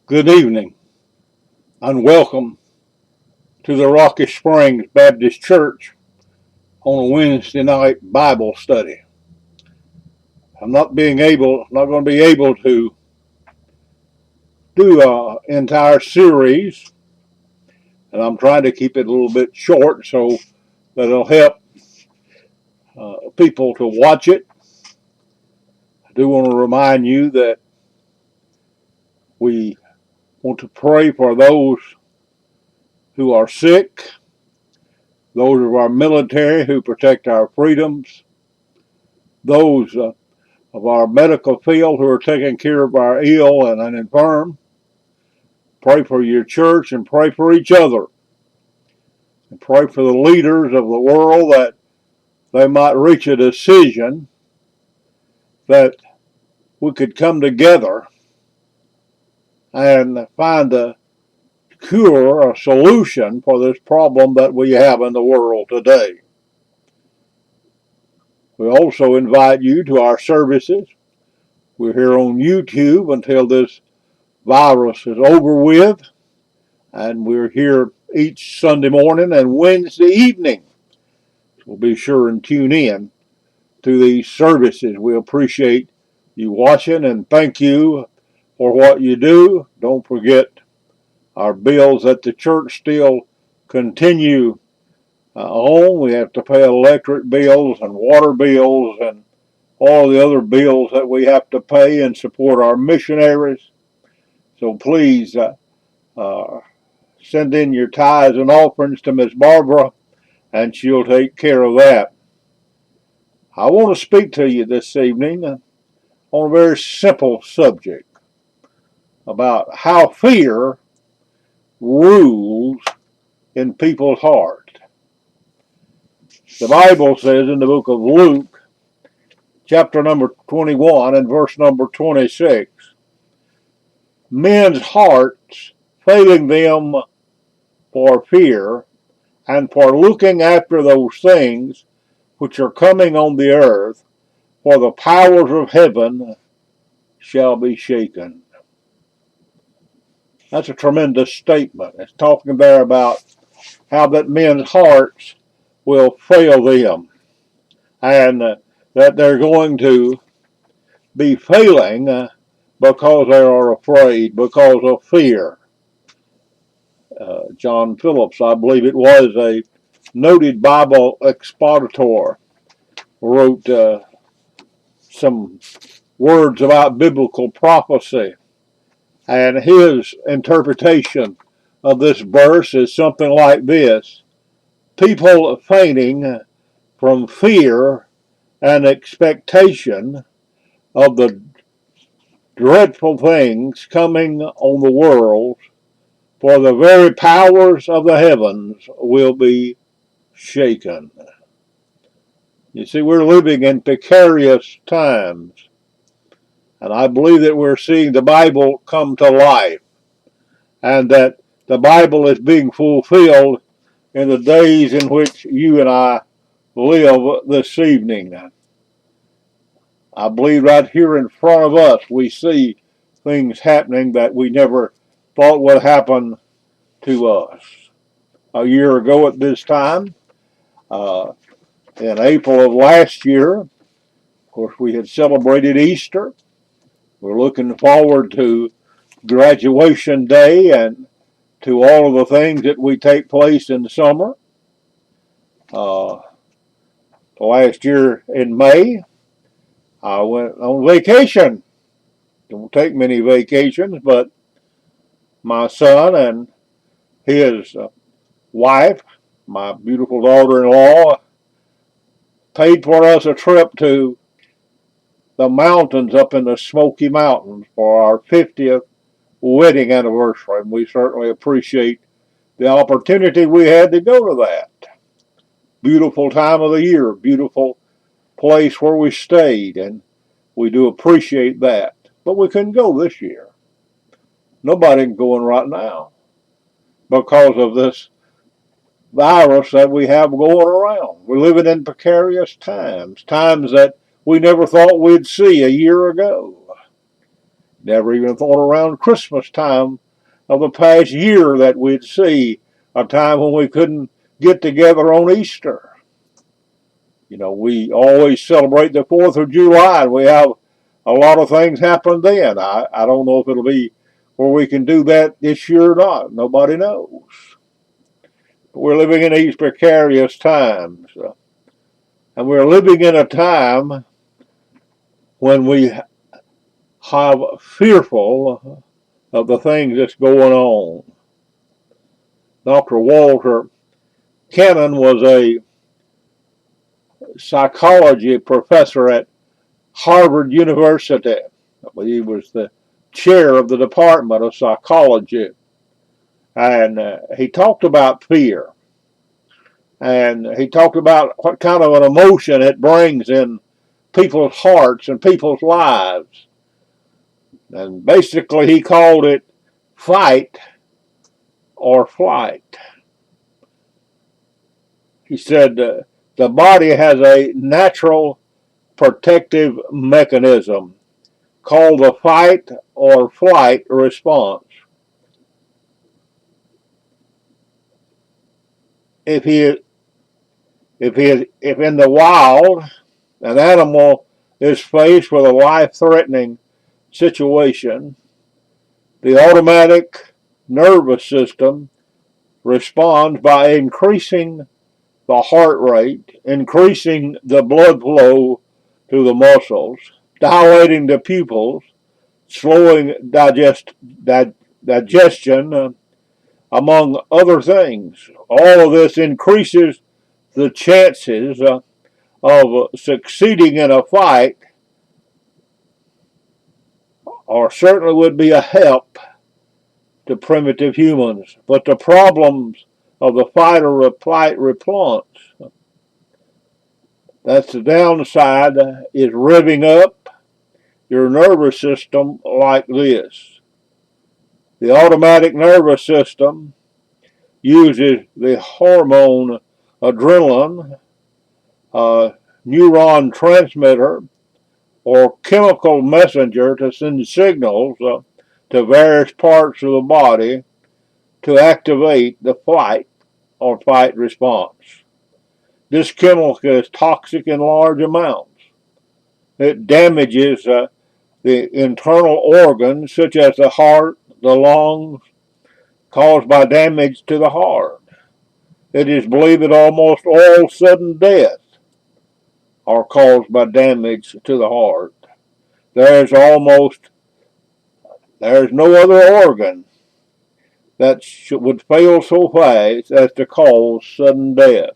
Good evening and welcome to the Rocky Springs Baptist Church on a Wednesday night Bible study. I'm not going to be able to do an entire series, and I'm trying to keep it a little bit short so that it'll help people to watch it. I do want to remind you that we want to pray for those who are sick, those of our military who protect our freedoms, those of our medical field who are taking care of our ill and infirm. Pray for your church and pray for each other. And pray for the leaders of the world that they might reach a decision that we could come together and find a cure, a solution for this problem that we have in the world today. We also invite you to our services. We're here on YouTube until this virus is over with, and we're here each Sunday morning and Wednesday evening. So be sure and tune in to these services. We appreciate you watching and thank you for what you do. Don't forget our bills at the church still continue on. We have to pay electric bills and water bills and all the other bills that we have to pay and support our missionaries. So please send in your tithes and offerings to Miss Barbara, and she'll take care of that. I want to speak to you this evening on a very simple subject about how fear rules in people's hearts. The Bible says in the book of Luke, chapter number 21 and verse number 26, men's hearts failing them for fear and for looking after those things which are coming on the earth, for the powers of heaven shall be shaken. That's a tremendous statement. It's talking there about how that men's hearts will fail them, and that they're going to be failing because they are afraid, because of fear. John Phillips, I believe it was, a noted Bible expositor, wrote some words about biblical prophecy, and his interpretation of this verse is something like this: people fainting from fear and expectation of the dreadful things coming on the world, for the very powers of the heavens will be shaken. You see, we're living in precarious times, and I believe that we're seeing the Bible come to life, and that the Bible is being fulfilled in the days in which you and I live this evening. I believe right here in front of us we see things happening that we never thought would happen to us. A year ago at this time, in April of last year, of course, we had celebrated Easter. We're looking forward to graduation day and to all of the things that we take place in the summer. Last year in May, I went on vacation. Don't take many vacations, but my son and his wife, my beautiful daughter-in-law, paid for us a trip to the mountains up in the Smoky Mountains for our 50th wedding anniversary, and we certainly appreciate the opportunity we had to go to that. Beautiful time of the year, beautiful place where we stayed, and we do appreciate that. But we couldn't go this year. Nobody's going right now because of this virus that we have going around. We're living in precarious times, times that we never thought we'd see a year ago. Never even thought around Christmas time of the past year that we'd see a time when we couldn't get together on Easter. You know, we always celebrate the 4th of July, and we have a lot of things happen then. I don't know if it'll be where we can do that this year or not. Nobody knows. But we're living in these precarious times. And we're living in a time when we have fearful of the things that's going on. Dr. Walter Cannon was a psychology professor at Harvard University. He was the chair of the Department of Psychology. And he talked about fear. And he talked about what kind of an emotion it brings in people's hearts and people's lives. And basically he called it fight or flight. He said the body has a natural protective mechanism called the fight or flight response. If in the wild an animal is faced with a life-threatening situation, the automatic nervous system responds by increasing the heart rate, increasing the blood flow to the muscles, dilating the pupils, slowing digestion, among other things. All of this increases the chances of succeeding in a fight, or certainly would be a help to primitive humans. But the problems of the fight or flight response, that's the downside, is revving up your nervous system like this. The automatic nervous system uses the hormone adrenaline, neuron transmitter, or chemical messenger to send signals to various parts of the body to activate the flight or fight response. This chemical is toxic in large amounts. It damages the internal organs such as the heart, the lungs, caused by damage to the heart. It is believed that almost all sudden deaths are caused by damage to the heart. There's no other organ that would fail so fast as to cause sudden death.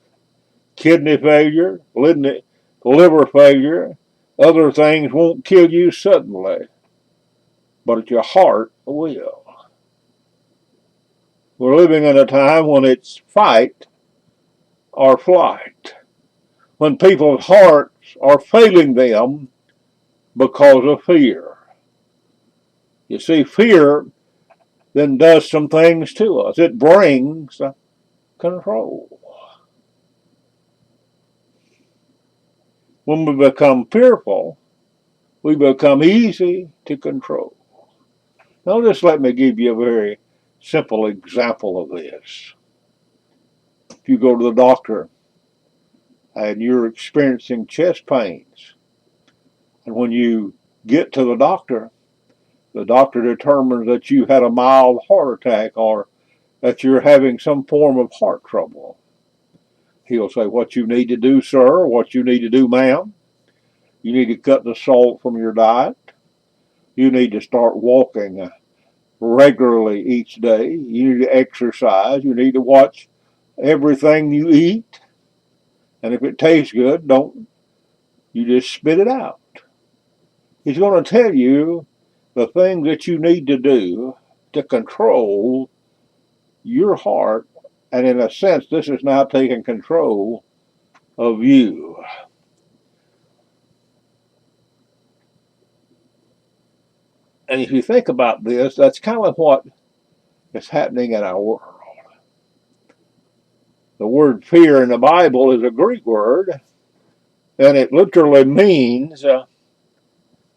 Kidney failure, liver failure, other things won't kill you suddenly, but your heart will. We're living in a time when it's fight or flight, when people's hearts are failing them because of fear. You see, fear then does some things to us. It brings control. When we become fearful, we become easy to control. Now just let me give you a very simple example of this. If you go to the doctor and you're experiencing chest pains, and when you get to the doctor determines that you had a mild heart attack or that you're having some form of heart trouble. He'll say, what you need to do, sir, what you need to do, ma'am, you need to cut the salt from your diet. You need to start walking regularly each day. You need to exercise. You need to watch everything you eat. And if it tastes good, you just spit it out. He's going to tell you the things that you need to do to control your heart. And in a sense, this is now taking control of you. And if you think about this, that's kind of what is happening in our world. The word fear in the Bible is a Greek word, and it literally means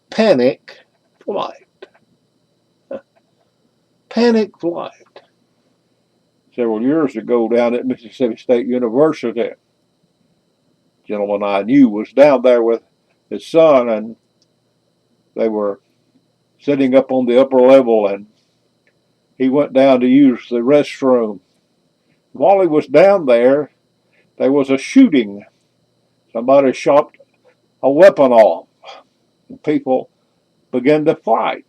panic flight. panic flight. Several years ago down at Mississippi State University, a gentleman I knew was down there with his son, and they were sitting up on the upper level, and he went down to use the restroom. While he was down there was a shooting. Somebody shot a weapon off, and people began to fight.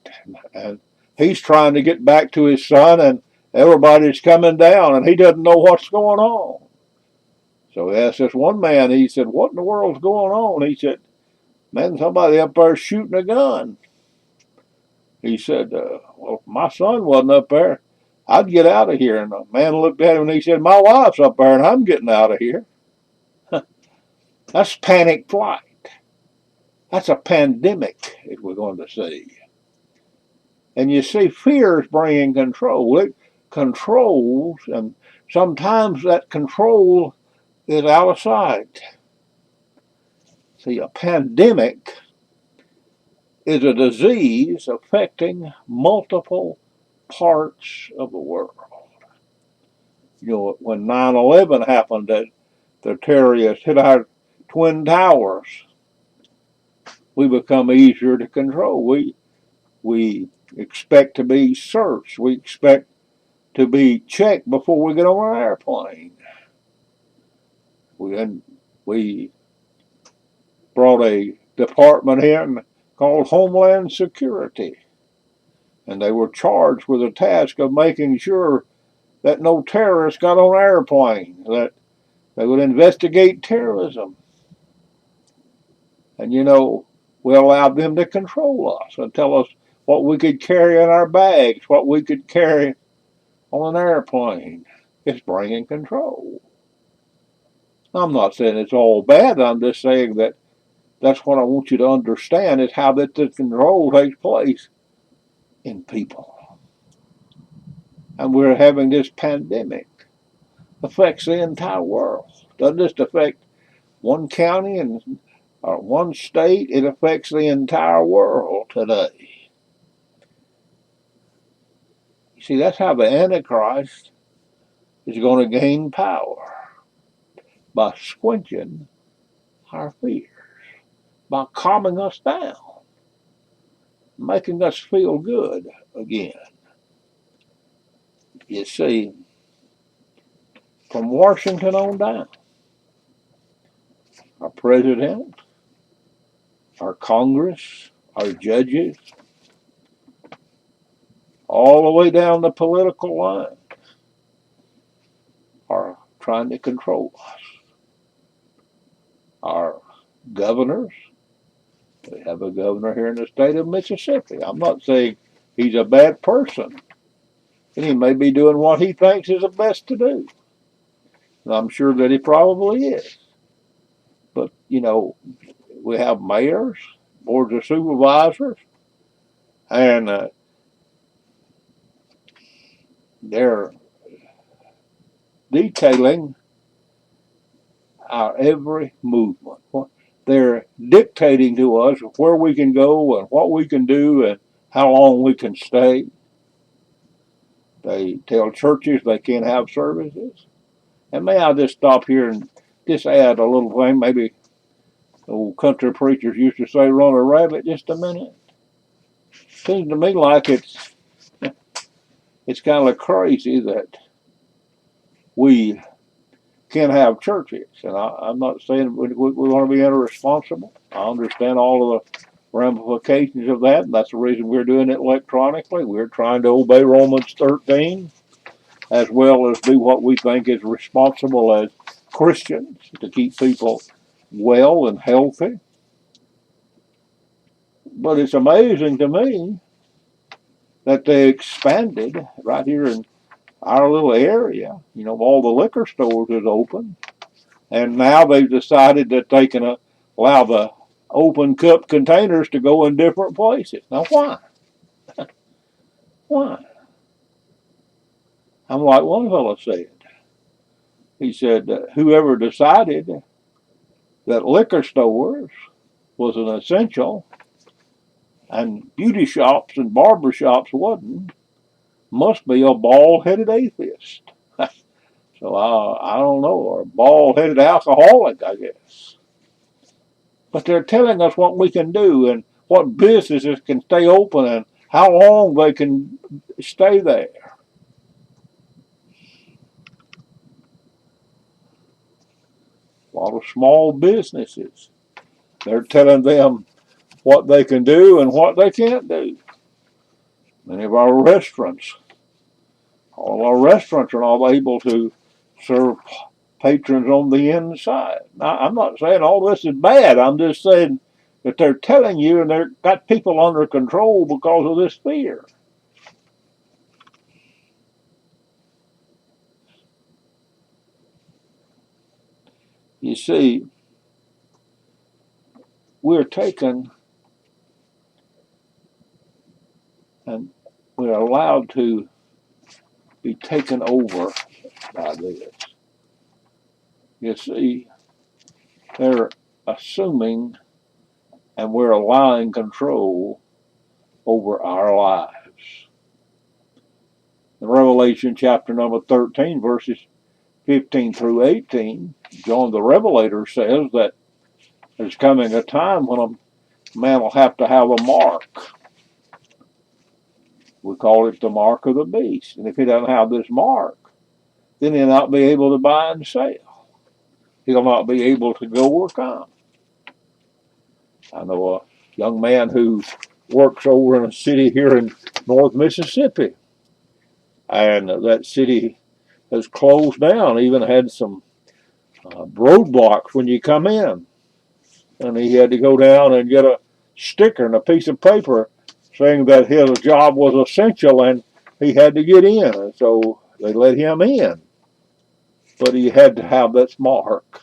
And he's trying to get back to his son, and everybody's coming down, and he doesn't know what's going on. So he asked this one man, he said, "What in the world's going on?" He said, "Man, somebody up there shooting a gun." He said, "Well, if my son wasn't up there, I'd get out of here." And the man looked at him and he said, "My wife's up there and I'm getting out of here." That's panic flight. That's a pandemic that we're going to see. And you see, fear is bringing control. It controls, and sometimes that control is out of sight. See, a pandemic is a disease affecting multiple parts of the world. You know, when 9/11 happened, that the terrorists hit our twin towers, we become easier to control. We expect to be searched. We expect to be checked before we get on an airplane. We brought a department here called Homeland Security, and they were charged with the task of making sure that no terrorists got on an airplane, that they would investigate terrorism. And you know, we allowed them to control us and tell us what we could carry in our bags, what we could carry on an airplane. It's bringing control. I'm not saying it's all bad. I'm just saying that that's what I want you to understand, is how that the control takes place in people. And we're having this pandemic. Affects the entire world. Doesn't just affect one county and one state. It affects the entire world today. You see, that's how the Antichrist is going to gain power. By squinching our fears, by calming us down, making us feel good again. You see, from Washington on down, our president, our Congress, our judges, all the way down the political line, are trying to control us. Our governors, we have a governor here in the state of Mississippi. I'm not saying he's a bad person, and he may be doing what he thinks is the best to do. And I'm sure that he probably is. But, you know, we have mayors, boards of supervisors, and they're detailing our every movement. They're dictating to us where we can go and what we can do and how long we can stay. They tell churches they can't have services. And may I just stop here and just add a little thing? Maybe old country preachers used to say, "Run a rabbit just a minute." Seems to me like it's kind of crazy that we can't have churches. And I'm not saying we want to be irresponsible. I understand all of the ramifications of that, and that's the reason we're doing it electronically. We're trying to obey Romans 13, as well as do what we think is responsible as Christians to keep people well and healthy. But it's amazing to me that they expanded right here in our little area. You know, all the liquor stores is open, and now they've decided that they can allow the open cup containers to go in different places. Now, why? Why? I'm like one fellow said. He said, whoever decided that liquor stores was an essential and beauty shops and barber shops wasn't, must be a bald-headed atheist. So I don't know, or a bald-headed alcoholic, I guess. But they're telling us what we can do and what businesses can stay open and how long they can stay there. A lot of small businesses. They're telling them what they can do and what they can't do. Many of our restaurants, all our restaurants are not able to serve patrons on the inside. Now, I'm not saying all this is bad. I'm just saying that they're telling you and they've got people under control because of this fear. You see, we're taken and we're allowed to be taken over by this. You see, they're assuming and we're allowing control over our lives. In Revelation chapter number 13, verses 15 through 18, John the Revelator says that there's coming a time when a man will have to have a mark. We call it the mark of the beast. And if he doesn't have this mark, then he'll not be able to buy and sell. He'll not be able to go or come. I know a young man who works over in a city here in North Mississippi. And that city has closed down, even had some roadblocks when you come in. And he had to go down and get a sticker and a piece of paper saying that his job was essential and he had to get in. And so they let him in. But he had to have this mark.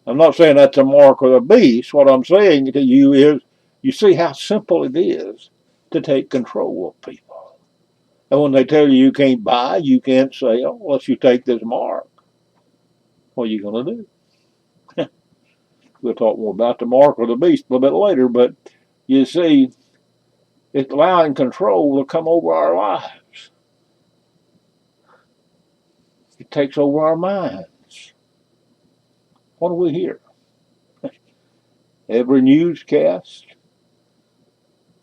I'm not saying that's a mark of the beast. What I'm saying to you is, you see how simple it is to take control of people. And when they tell you can't buy, you can't sell unless you take this mark, what are you going to do? We'll talk more about the mark of the beast a little bit later, but you see, it's allowing control to come over our lives. It takes over our minds. What do we hear? Every newscast,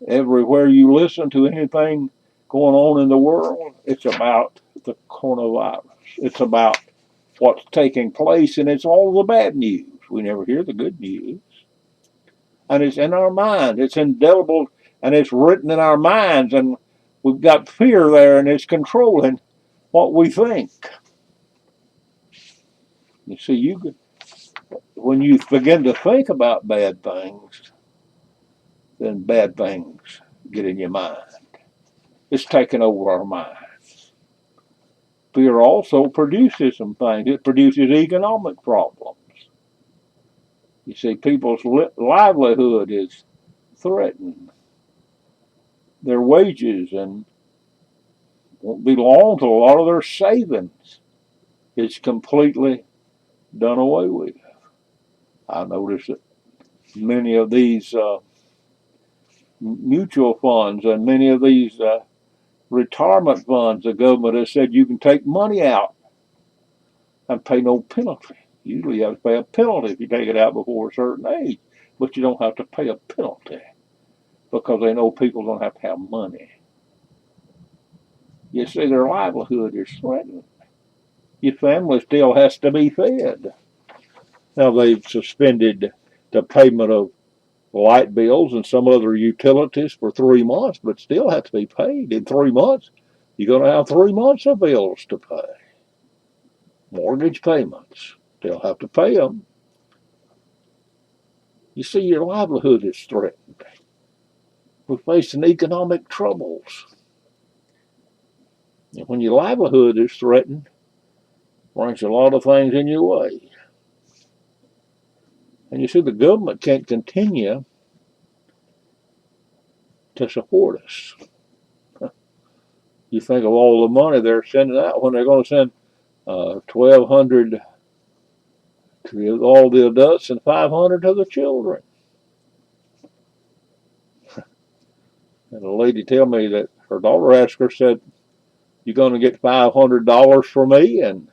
everywhere you listen to anything going on in the world, it's about the coronavirus. It's about what's taking place, and it's all the bad news. We never hear the good news. And it's in our mind. It's indelible, and it's written in our minds, and we've got fear there, and it's controlling what we think. You see, when you begin to think about bad things, then bad things get in your mind. It's taking over our minds. Fear also produces some things. It produces economic problems. You see, people's livelihood is threatened. Their wages and won't belong to a lot of their savings. It's completely done away with. I noticed that many of these mutual funds and many of these retirement funds, the government has said you can take money out and pay no penalty. Usually you have to pay a penalty if you take it out before a certain age, but you don't have to pay a penalty because they know people don't have to have money. You see, their livelihood is threatened. Your family still has to be fed. Now they've suspended the payment of light bills and some other utilities for 3 months, but still have to be paid. In 3 months, you're going to have 3 months of bills to pay. Mortgage payments, still have to pay them. You see, your livelihood is threatened. We're facing economic troubles. And when your livelihood is threatened, it brings a lot of things in your way. And you see, the government can't continue to support us. You think of all the money they're sending out when they're going to send $1,200 to all the adults and $500 to the children. And a lady tell me that her daughter asked her, said, you going to get $500 for me? And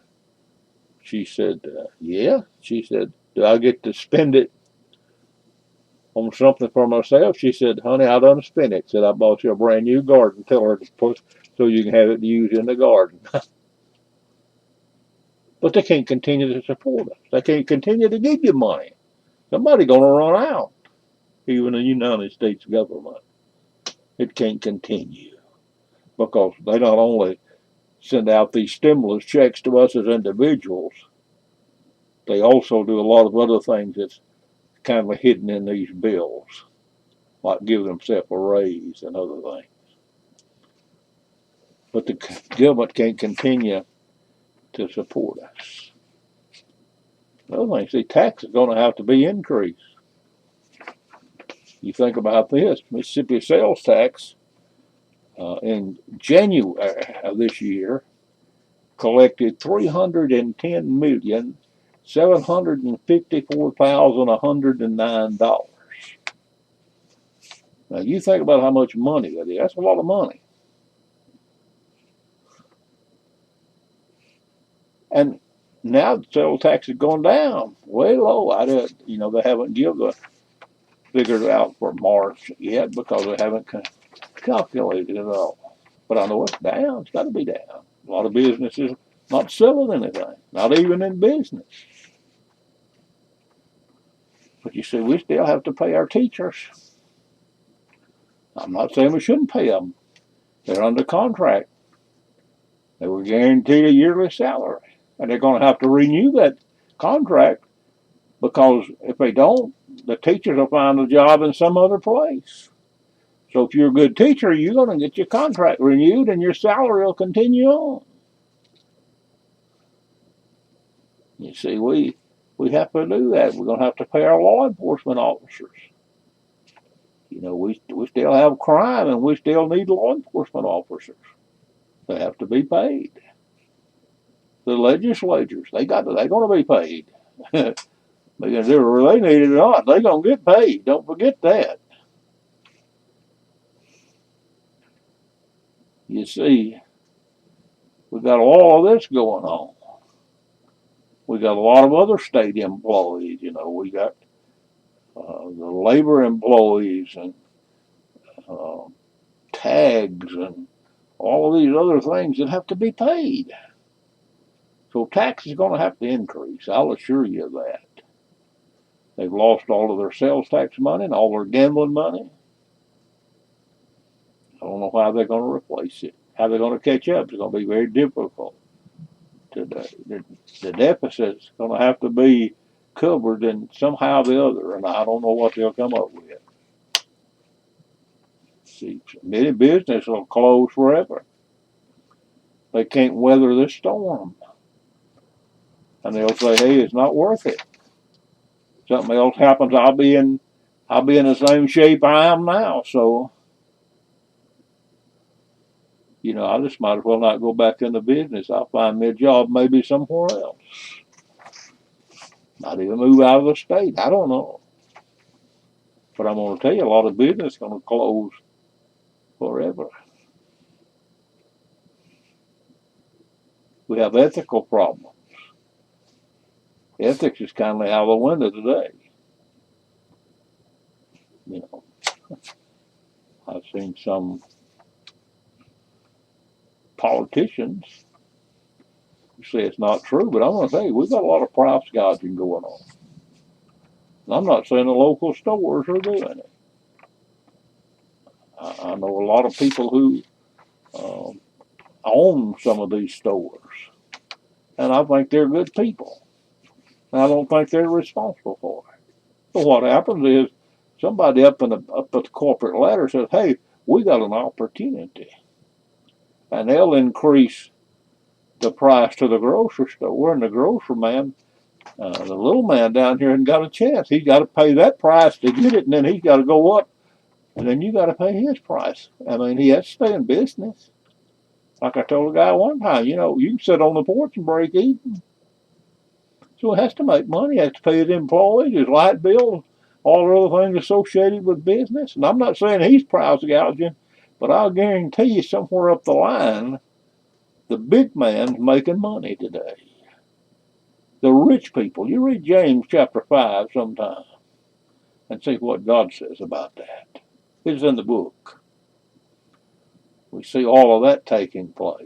she said, yeah. She said, do I get to spend it on something for myself? She said, honey, I done spent it. Said, I bought you a brand new garden. Tell her to put so you can have it to use in the garden. But they can't continue to support us. They can't continue to give you money. Somebody's going to run out. Even the United States government. It can't continue because they not only send out these stimulus checks to us as individuals, they also do a lot of other things that's kind of hidden in these bills, like giving themselves a raise and other things. But the government can't continue to support us. Another thing, see, tax is going to have to be increased. You think about this, Mississippi sales tax in January of this year collected $310,754,109. Now you think about how much money that is. That's a lot of money. And now the sales tax is going down, way low. They haven't figured it out for March yet because they haven't calculated it all. But I know it's down. It's got to be down. A lot of businesses not selling anything, not even in business. But you see, we still have to pay our teachers. I'm not saying we shouldn't pay them. They're under contract. They were guaranteed a yearly salary. And they're going to have to renew that contract because if they don't, the teachers will find a job in some other place. So if you're a good teacher, you're going to get your contract renewed and your salary will continue on. You see, we have to do that. We're going to have to pay our law enforcement officers. We still have crime and we still need law enforcement officers. They have to be paid. The legislatures, they're going to be paid. Because whether they need it or not, they're going to get paid. Don't forget that. You see, we've got all of this going on. We got a lot of other state employees. We got the labor employees and tags and all of these other things that have to be paid. So tax is going to have to increase. I'll assure you of that. They've lost all of their sales tax money and all their gambling money. I don't know how they're going to replace it. How they're going to catch up is going to be very difficult. The deficit's going to have to be covered in somehow or the other, and I don't know what they'll come up with. See, many businesses will close forever. They can't weather this storm. And they'll say, hey, it's not worth it. Something else happens, I'll be in the same shape I am now. So, I just might as well not go back into business. I'll find me a job maybe somewhere else. Not even move out of the state. I don't know. But I'm going to tell you, a lot of business is going to close forever. We have ethical problems. Ethics is kind of out of the window today. I've seen some politicians say it's not true, but I'm going to tell you, we've got a lot of price gouging going on. And I'm not saying the local stores are doing it. I know a lot of people who own some of these stores, and I think they're good people. And I don't think they're responsible for it. But what happens is somebody up at the corporate ladder says, hey, we got an opportunity. And they'll increase the price to the grocery store, and the grocery man, the little man down here hasn't got a chance. He's got to pay that price to get it, and then he's got to go up, and then you got to pay his price. I mean, he has to stay in business. Like I told a guy one time, you can sit on the porch and break even. So he has to make money. He has to pay his employees, his light bill, all the other things associated with business. And I'm not saying he's price gouging, but I'll guarantee you somewhere up the line, The big man's making money today. The rich people. You read James chapter 5 sometime and see what God says about that. It's in the book. We see all of that taking place.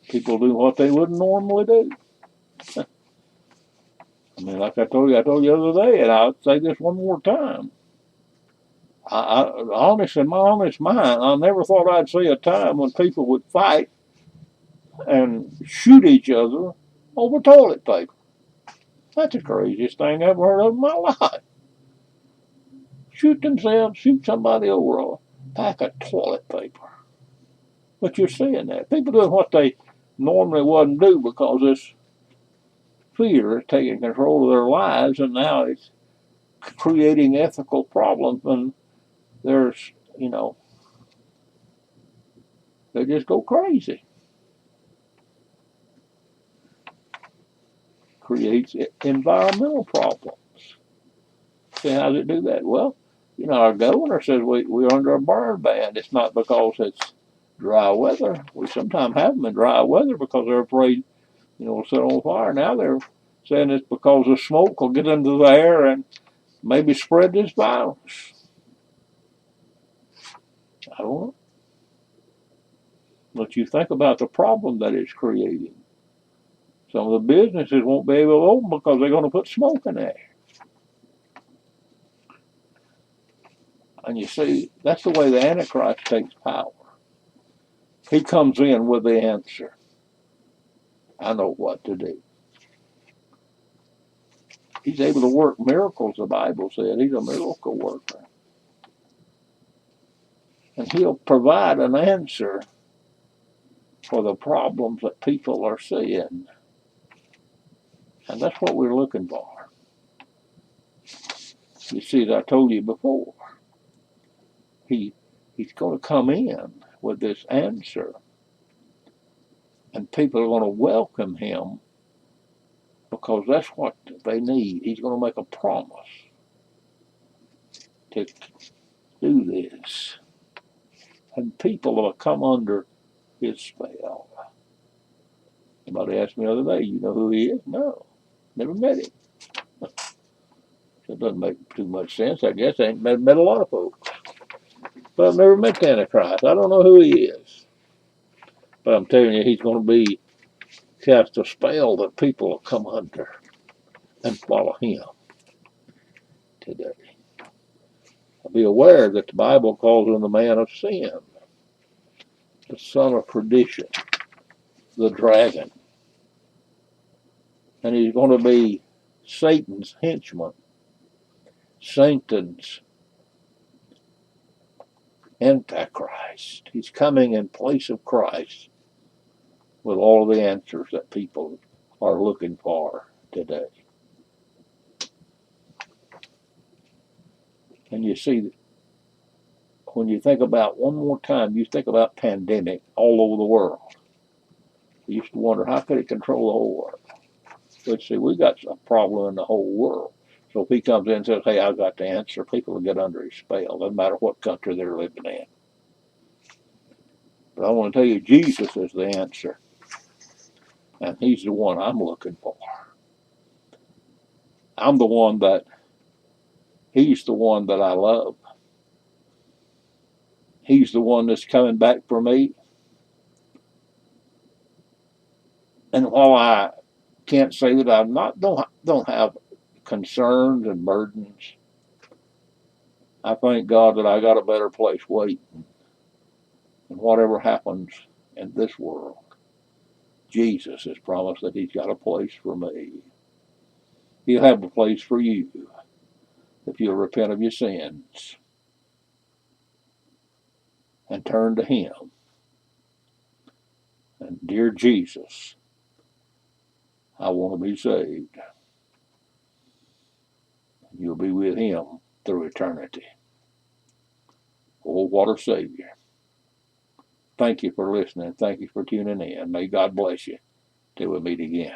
People do what they wouldn't normally do. I mean, like I told you the other day, and I'll say this one more time. In my honest mind, I never thought I'd see a time when people would fight and shoot each other over toilet paper. That's the craziest thing I've ever heard of in my life. Shoot themselves, shoot somebody over a pack of toilet paper. But you're seeing that. People doing what they normally wouldn't do because this fear is taking control of their lives, and now it's creating ethical problems, and there's, they just go crazy. Creates environmental problems. See, how does it do that? Well, our governor says we're under a burn ban. It's not because it's dry weather. We sometimes have them in dry weather because they're afraid, it'll set on fire. Now they're saying it's because the smoke will get into the air and maybe spread this virus. I don't know. But you think about the problem that it's creating. Some of the businesses won't be able to open because they're going to put smoke in there. And you see, that's the way the Antichrist takes power. He comes in with the answer. I know what to do. He's able to work miracles, the Bible said. He's a miracle worker. And he'll provide an answer for the problems that people are seeing. And that's what we're looking for. You see, as I told you before, he's going to come in with this answer. And people are going to welcome him because that's what they need. He's going to make a promise to do this. And people will come under his spell. Somebody asked me the other day, you know who he is? No, never met him. It doesn't make too much sense, I guess. I ain't met a lot of folks. But I've never met the Antichrist. I don't know who he is. But I'm telling you, he's going to cast a spell that people will come under and follow him today. Be aware that the Bible calls him the man of sin, the son of perdition, the dragon. And he's going to be Satan's henchman, Satan's Antichrist. He's coming in place of Christ with all of the answers that people are looking for today. And you see, when you think about, one more time, you think about pandemic all over the world. You used to wonder, how could it control the whole world? But see, we got a problem in the whole world. So if he comes in and says, hey, I've got the answer, people will get under his spell. Doesn't matter what country they're living in. But I want to tell you, Jesus is the answer. And he's the one I'm looking for. I'm the one that, he's the one that I love. He's the one that's coming back for me. And while I can't say that I don't have concerns and burdens, I thank God that I got a better place waiting. And whatever happens in this world, Jesus has promised that he's got a place for me. He'll have a place for you if you'll repent of your sins and turn to him. And dear Jesus, I want to be saved. You'll be with him through eternity. Oh, what a Savior. Thank you for listening. Thank you for tuning in. May God bless you till we meet again.